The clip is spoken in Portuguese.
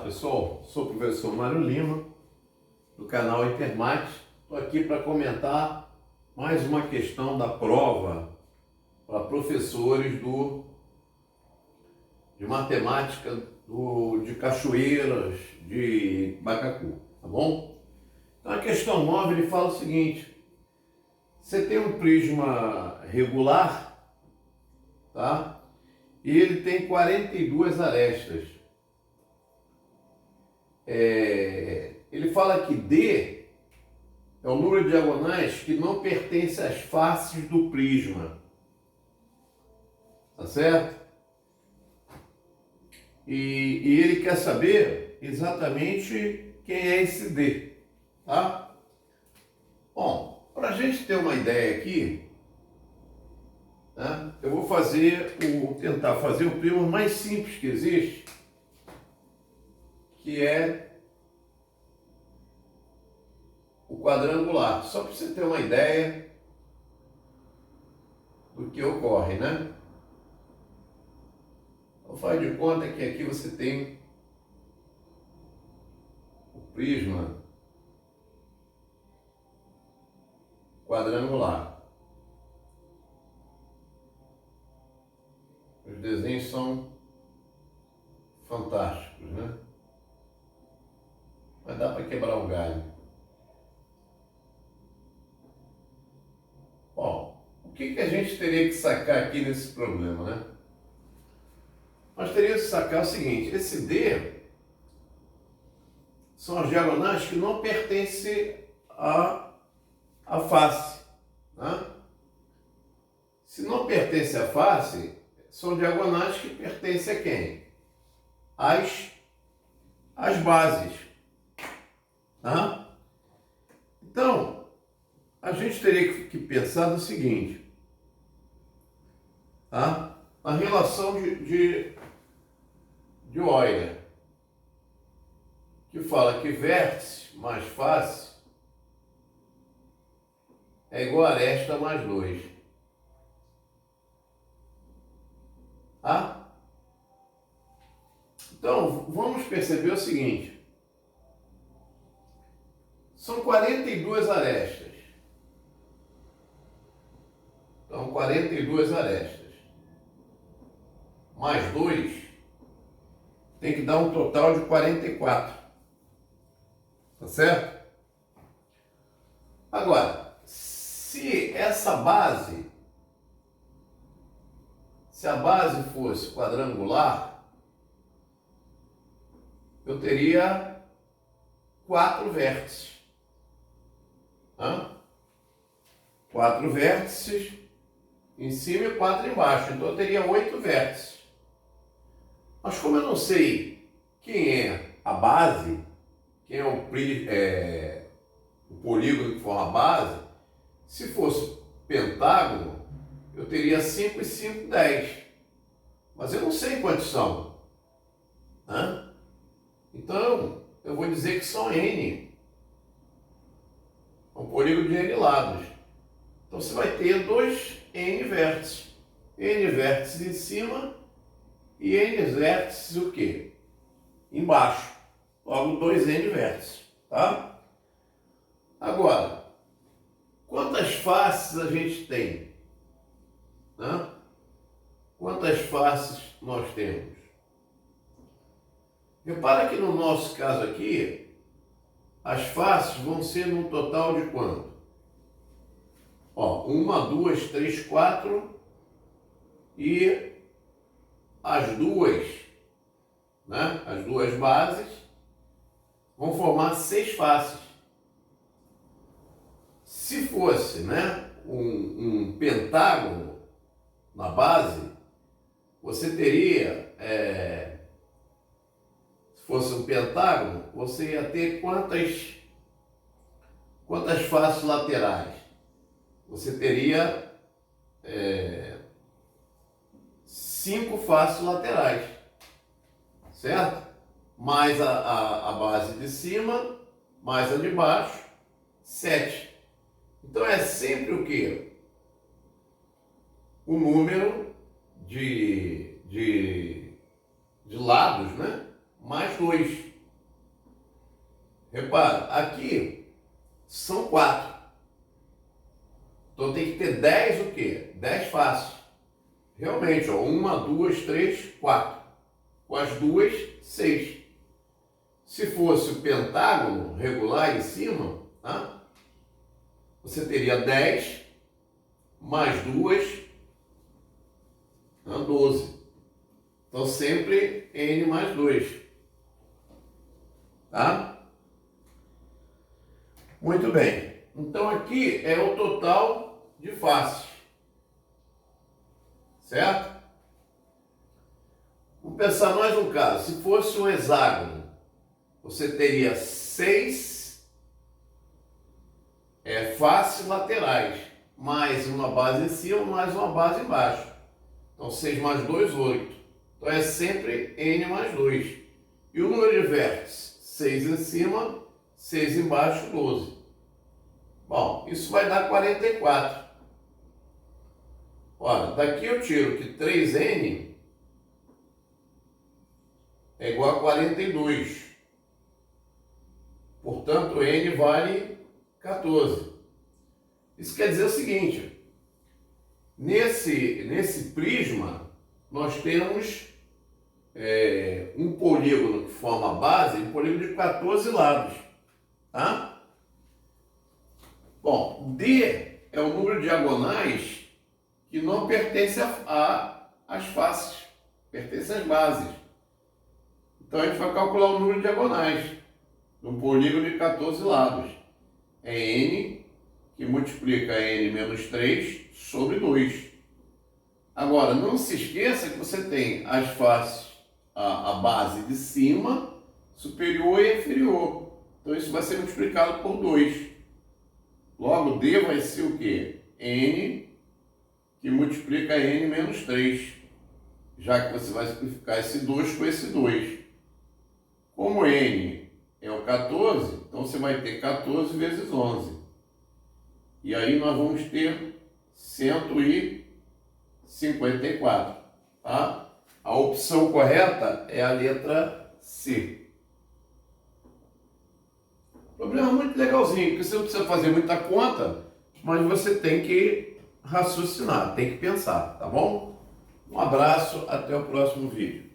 pessoal, sou o professor Mário Lima, do canal Intermate. Estou aqui para comentar mais uma questão da prova para professores de matemática de Cachoeiras, de Macacu, tá bom? Então a questão 9 ele fala o seguinte: você tem um prisma regular, tá? E ele tem 42 arestas. Ele fala que D é o número de diagonais que não pertence às faces do prisma. Tá certo? E ele quer saber exatamente quem é esse D. Tá? Bom, para a gente ter uma ideia aqui, né, eu vou tentar fazer o prisma mais simples que existe, que é o quadrangular, só para você ter uma ideia do que ocorre, né? Então faz de conta que aqui você tem o prisma quadrangular. Os desenhos são fantásticos, né? Mas dá para quebrar o galho. Bom, o que a gente teria que sacar aqui nesse problema, né? Nós teríamos que sacar o seguinte: esse D são as diagonais que não pertencem à face, né? Se não pertence à face, são diagonais que pertencem a quem? Às bases, tá? Então, a gente teria que pensar no seguinte, tá? A relação de Euler, que fala que vértice mais face é igual a aresta mais 2. Tá? Então, vamos perceber o seguinte: são 42 arestas. Então, 42 arestas mais 2 tem que dar um total de 44. Tá certo? Agora, se a base fosse quadrangular, eu teria 4 vértices. Tá? 4 vértices em cima e 4 embaixo. Então eu teria 8 vértices. Mas como eu não sei quem é a base, quem é o polígono que forma a base, se fosse pentágono, eu teria 5 e 5, 10. Mas eu não sei quantos são. Né? Então, eu vou dizer que são N. É um polígono de N lados. Então, você vai ter 2 N vértices. N vértices em cima e N vértices o quê? Embaixo. Logo, 2N vértices. Tá? Agora, quantas faces a gente tem? Né? Quantas faces nós temos? Repara que no nosso caso aqui, as faces vão ser num total de quanto? Ó, 1, 2, 3, 4 e as duas, né? As duas bases vão formar 6 faces. Se fosse, né, um pentágono na base, você teria, se fosse um pentágono, você ia ter quantas faces laterais? Você teria 5 faces laterais, certo? Mais a base de cima, mais a de baixo, 7. Então é sempre o quê? O número de lados, né? Mais 2. 10 faces. Realmente, ó, 1, 2, 3, 4. Com as duas, 6. Se fosse o pentágono regular em cima, tá? Você teria 10 mais 2, 12. Então, sempre n mais 2. Tá? Muito bem. Então, aqui é o total de faces. Certo? Vamos pensar mais um caso. Se fosse um hexágono, você teria 6 faces laterais, mais uma base em cima, mais uma base embaixo. Então, 6 mais 2, 8. Então, é sempre n mais 2. E o número de vértices? 6 em cima, 6 embaixo, 12. Bom, isso vai dar 44. Olha, daqui eu tiro que 3n é igual a 42. Portanto, n vale 14. Isso quer dizer o seguinte: nesse prisma, nós temos um polígono que forma a base, um polígono de 14 lados. Tá? Bom, D é o número de diagonais que não pertence às faces, pertence às bases. Então, a gente vai calcular o número de diagonais de um polígono de 14 lados. É n, que multiplica n menos 3 sobre 2. Agora, não se esqueça que você tem as faces, a base de cima, superior e inferior. Então, isso vai ser multiplicado por 2. Logo, D vai ser o quê? N, que multiplica n menos 3. Já que você vai simplificar esse 2 com esse 2. Como n é o 14, então você vai ter 14 vezes 11. E aí nós vamos ter 154. Tá? A opção correta é a letra C. Problema muito legalzinho, porque você não precisa fazer muita conta, mas você tem que raciocinar, tem que pensar, tá bom? Um abraço, até o próximo vídeo.